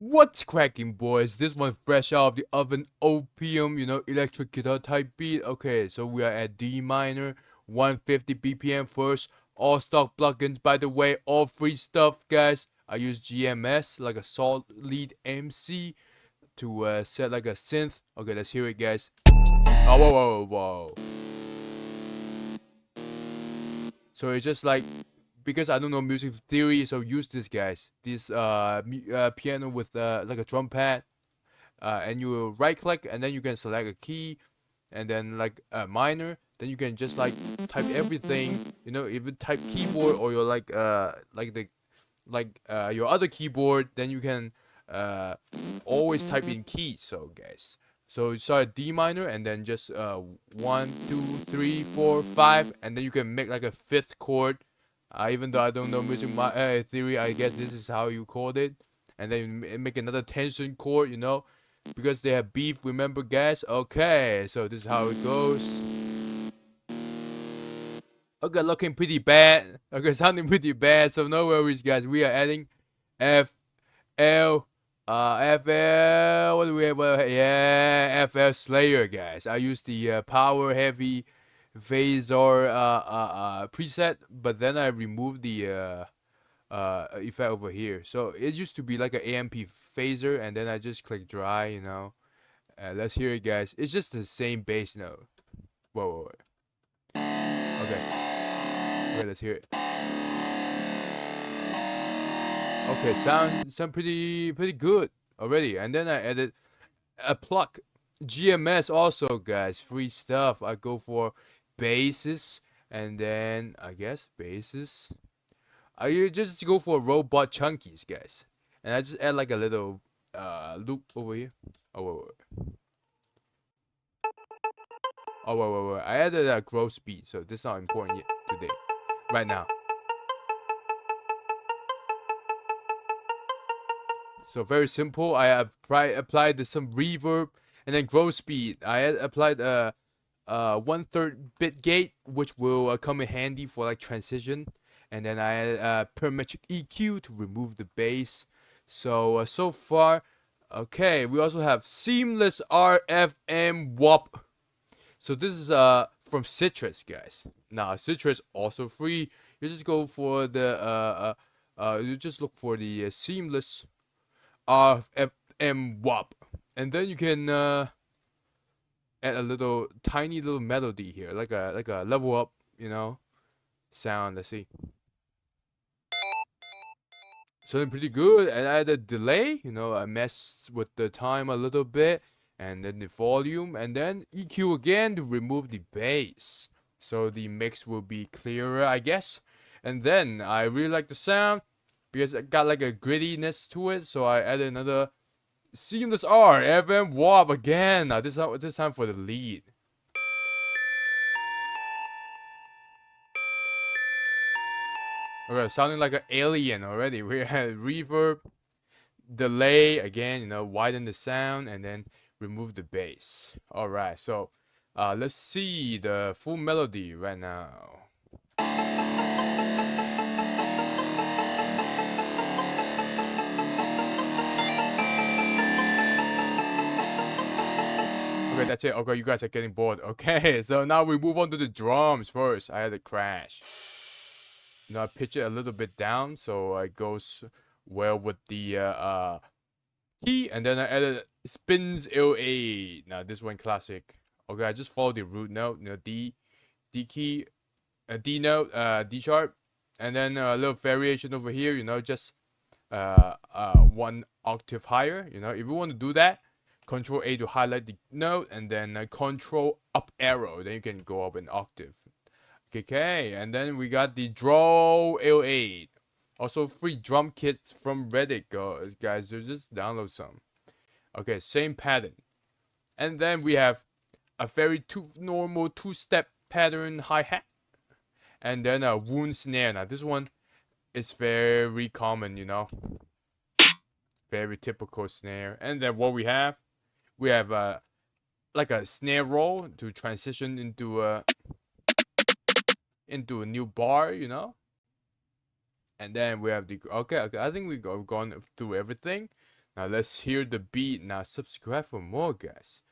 What's cracking, boys? This one fresh out of the oven. Opium, electric guitar type beat. Okay, so we are at D minor, 150 BPM first. All stock plugins, by the way, all free stuff, guys. I use GMS, like a solid MC, to set like a synth. Okay, let's hear it, guys. Oh, whoa, whoa, whoa. So it's just like, because I don't know music theory, so use this, guys. This piano with like a drum pad. And you right click and then you can select a key and then like a minor, then you can just like type everything, if you type keyboard or your your other keyboard, then you can always type in keys. So guys, so you start at D minor and then just 1 2 3 4 5, and then you can make like a fifth chord. Even though I don't know music theory, I guess this is how you called it. And then you make another tension chord, because they have beef, remember, guys? Okay, so this is how it goes. Okay, looking pretty bad. Okay, sounding pretty bad, so no worries, guys. We are adding F L FL, what do we have? Well, yeah, FL Slayer, guys. I use the power heavy phasor preset, but then I removed the effect over here. So it used to be like an AMP phaser, and then I just click dry. Let's hear it, guys. It's just the same bass note. Whoa, whoa, whoa. Okay, let's hear it. Okay, sound pretty good already. And then I added a plug, GMS also, guys. Free stuff. I go for basses, and then I guess basses. I just go for robot chunkies, guys, and I just add like a little loop over here. Oh wait, wait. Oh wait. I added a growth speed, so this is not important yet today, right now. So very simple. I have applied some reverb and then growth speed. Applied a 1/3 bit gate, which will come in handy for like transition. And then I added a parametric EQ to remove the bass. So so far, okay. We also have seamless RFM WAP. So this is from Citrus, guys. Now Citrus also free. You just go for the you just look for the seamless RFM WAP, and then you can add a little tiny little melody here, like a level up, sound. Let's see. Sounding pretty good. And I added delay, I messed with the time a little bit, and then the volume, and then EQ again to remove the bass. So the mix will be clearer, I guess. And then I really like the sound because it got like a grittiness to it, so I added another seamless R, FM WAP again. Now this time for the lead. Okay, sounding like an alien already. We had reverb, delay again, widen the sound, and then remove the bass. All right, so let's see the full melody right now. Okay, that's it. Okay, you guys are getting bored. Okay, so now we move on to the drums first. I had a crash. I pitch it a little bit down so it goes well with the key, and then I added spins L8. Now this one classic. Okay, I just follow the root note, D key, D note, D sharp, and then a little variation over here. Just one octave higher. If you want to do that, Control A to highlight the note, and then Control up arrow. Then you can go up an octave. Okay, and then we got the Draw L8. Also free drum kits from Reddit, guys. So just download some. Okay, same pattern. And then we have a very normal two-step pattern hi-hat. And then a wound snare. Now this one is very common, Very typical snare. And then what we have like a snare roll to transition into a new bar, And then we have the okay. I think we've gone through everything. Now let's hear the beat. Now subscribe for more, guys.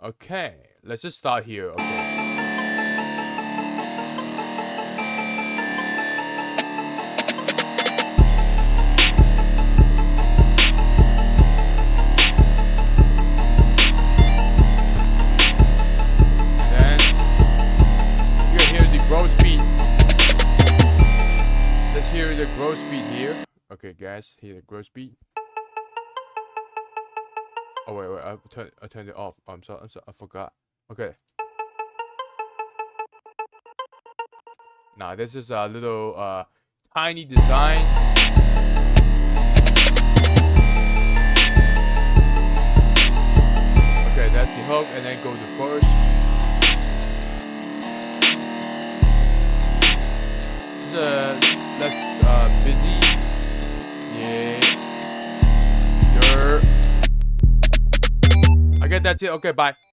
Okay, let's just start here. Okay. Then you can hear the gross beat. Let's hear the gross beat here. Okay, guys, hear the gross beat. Oh wait, I turned it off. I'm sorry, I forgot. Okay. Now this is a little tiny design. Okay, that's the hook, and then go to first. Let's busy. Yeah. Okay, that's it. Okay, bye.